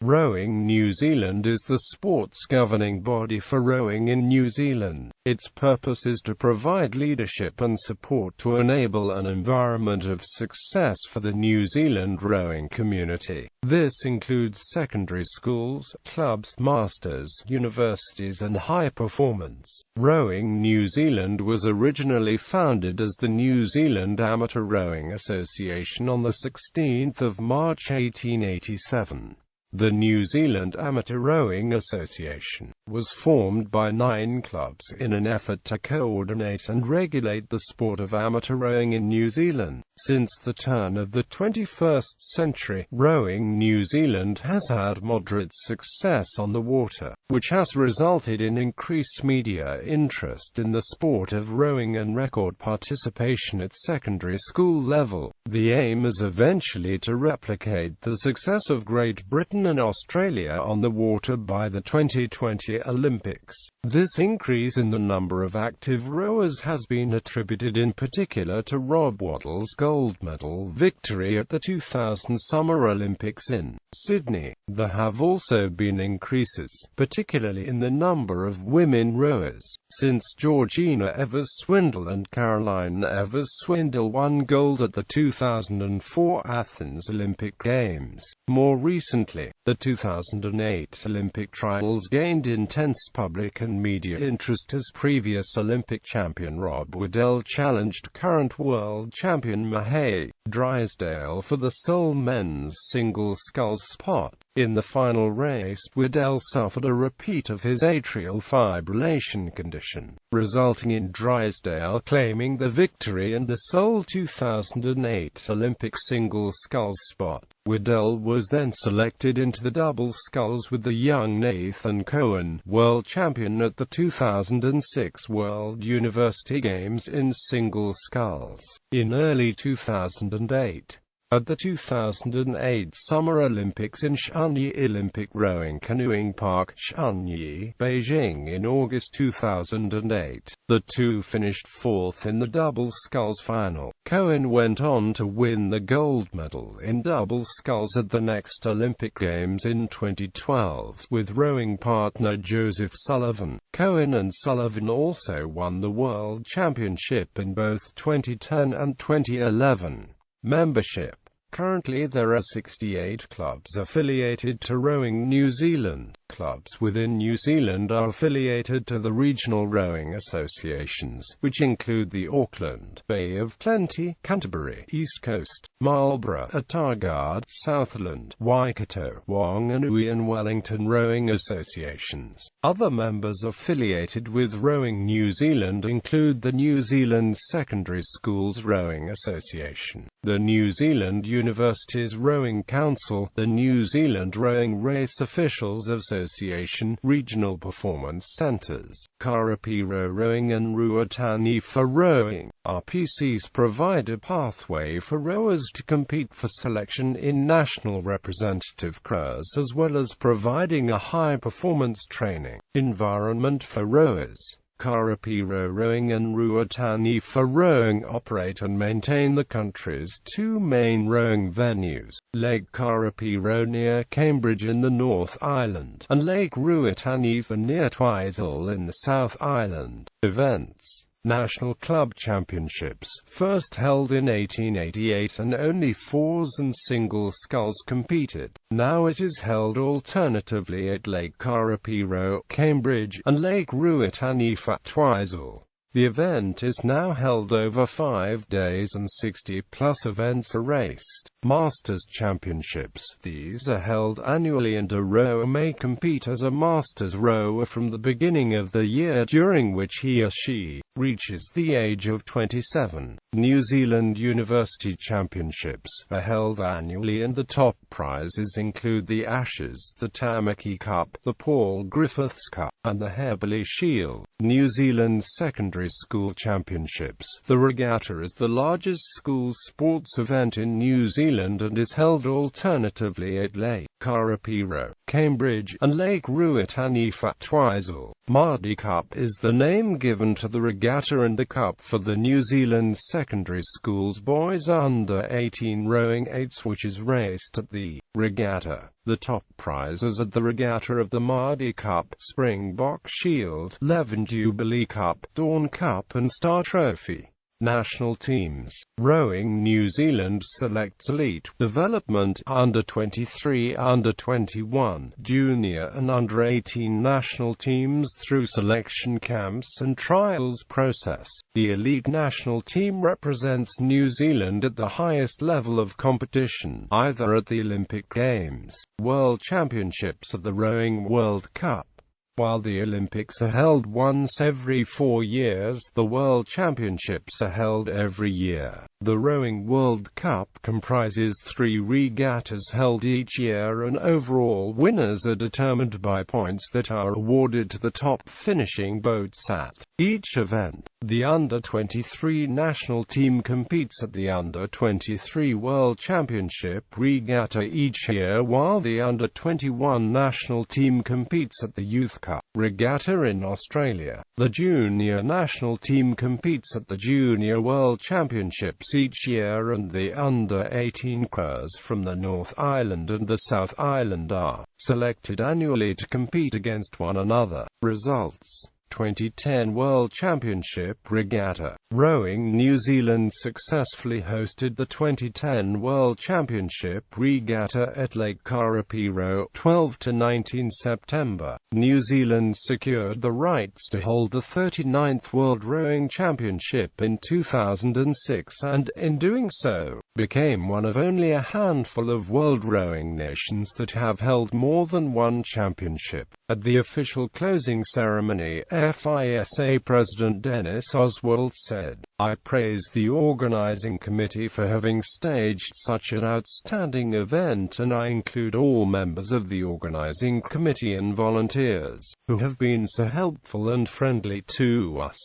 Rowing New Zealand is the sports governing body for rowing in New Zealand. Its purpose is to provide leadership and support to enable an environment of success for the New Zealand rowing community. This includes secondary schools, clubs, masters, universities and high performance. Rowing New Zealand was originally founded as the New Zealand Amateur Rowing Association on the 16th of March 1887. The New Zealand Amateur Rowing Association was formed by 9 clubs in an effort to coordinate and regulate the sport of amateur rowing in New Zealand. Since the turn of the 21st century, Rowing New Zealand has had moderate success on the water, which has resulted in increased media interest in the sport of rowing and record participation at secondary school level. The aim is eventually to replicate the success of Great Britain and Australia on the water by the 2020 Olympics. This increase in the number of active rowers has been attributed in particular to Rob Waddell's gold medal victory at the 2000 Summer Olympics in Sydney. There have also been increases, particularly in the number of women rowers, since Georgina Evers-Swindle and Caroline Evers-Swindle won gold at the 2004 Athens Olympic Games. More recently, the 2008 Olympic trials gained intense public and media interest as previous Olympic champion Rob Waddell challenged current world champion Mahé Drysdale for the sole men's single sculls spot. In the final race, Waddell suffered a repeat of his atrial fibrillation condition, resulting in Drysdale claiming the victory and the sole 2008 Olympic single sculls spot. Waddell was then selected into the double sculls with the young Nathan Cohen, world champion at the 2006 World University Games in single sculls. In early 2008, at the 2008 Summer Olympics in Shenyang Olympic Rowing Canoeing Park, Shenyang, Beijing in August 2008, the two finished 4th in the double sculls final. Cohen went on to win the gold medal in double sculls at the next Olympic Games in 2012, with rowing partner Joseph Sullivan. Cohen and Sullivan also won the World Championship in both 2010 and 2011. Membership. Currently there are 68 clubs affiliated to Rowing New Zealand. Clubs within New Zealand are affiliated to the regional rowing associations, which include the Auckland, Bay of Plenty, Canterbury, East Coast, Marlborough, Otago, Southland, Waikato, Whanganui and Wellington rowing associations. Other members affiliated with Rowing New Zealand include the New Zealand Secondary Schools Rowing Association, the New Zealand Universities Rowing Council, the New Zealand Rowing Race Officials Association, Regional Performance Centres, Karapiro Rowing and Ruatani for Rowing. RPCs provide a pathway for rowers to compete for selection in national representative crews as well as providing a high-performance training environment for rowers. Karapiro Rowing and Ruatani for Rowing operate and maintain the country's 2 main rowing venues, Lake Karapiro near Cambridge in the North Island, and Lake Ruatani near Twizel in the South Island. Events. National Club Championships, first held in 1888 and only fours and single sculls competed. Now it is held alternatively at Lake Karapiro, Cambridge, and Lake Ruatani at Twizel. The event is now held over 5 days and 60+ events are raced. Masters Championships. These are held annually and a rower may compete as a Masters rower from the beginning of the year during which he or she reaches the age of 27. New Zealand University Championships are held annually and the top prizes include the Ashes, the Tamaki Cup, the Paul Griffiths Cup, and the Heberley Shield. New Zealand Secondary School Championships. The regatta is the largest school sports event in New Zealand and is held alternatively at Lake Karapiro, Cambridge, and Lake Ruatani at Twizel. Mardi Cup is the name given to the regatta and the cup for the New Zealand Secondary Schools Boys Under 18 Rowing 8s which is raced at the regatta. The top prizes at the regatta of the Mardi Cup, Springbok Shield, Leven Jubilee Cup, Dawn Cup and Star Trophy. National teams. Rowing New Zealand selects elite, development, under-23, under-21, junior and under-18 national teams through selection camps and trials process. The elite national team represents New Zealand at the highest level of competition, either at the Olympic Games, World Championships or the Rowing World Cup. While the Olympics are held once every 4 years, the World Championships are held every year. The Rowing World Cup comprises 3 regattas held each year, and overall winners are determined by points that are awarded to the top finishing boats at each event. The under-23 national team competes at the under-23 World Championship regatta each year, while the under-21 national team competes at the Youth Cup regatta in Australia. The junior national team competes at the Junior World Championships each year, and the under-18 crews from the North Island and the South Island are selected annually to compete against one another. Results: 2010 World Championship Regatta. Rowing New Zealand successfully hosted the 2010 World Championship Regatta at Lake Karapiro, 12–19 September. New Zealand secured the rights to hold the 39th World Rowing Championship in 2006 and, in doing so, became one of only a handful of world rowing nations that have held more than one championship. At the official closing ceremony, FISA President Dennis Oswald said, "I praise the organizing committee for having staged such an outstanding event, and I include all members of the organizing committee and volunteers, who have been so helpful and friendly to us.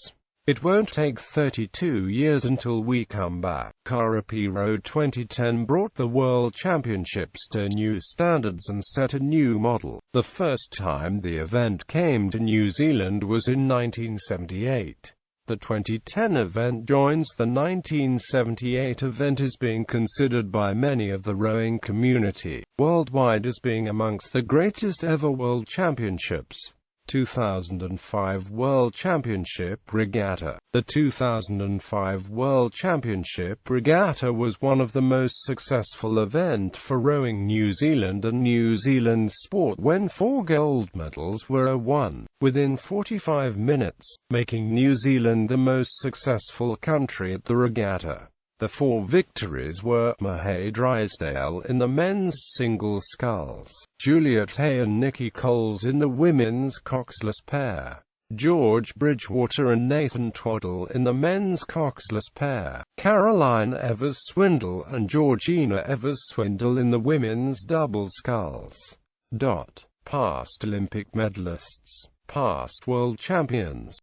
It won't take 32 years until we come back." Karapiro 2010 brought the World Championships to new standards and set a new model. The first time the event came to New Zealand was in 1978. The 2010 event joins the 1978 event as being considered by many of the rowing community worldwide as being amongst the greatest ever World Championships. 2005 World Championship Regatta. The 2005 World Championship Regatta was one of the most successful events for Rowing New Zealand and New Zealand's sport, when 4 gold medals were won within 45 minutes, making New Zealand the most successful country at the regatta. The 4 victories were: Mahé Drysdale in the men's single sculls, Juliet Hay and Nikki Coles in the women's coxless pair, George Bridgewater and Nathan Twaddle in the men's coxless pair, Caroline Evers-Swindle and Georgina Evers-Swindle in the women's double sculls. Past Olympic medalists, past world champions.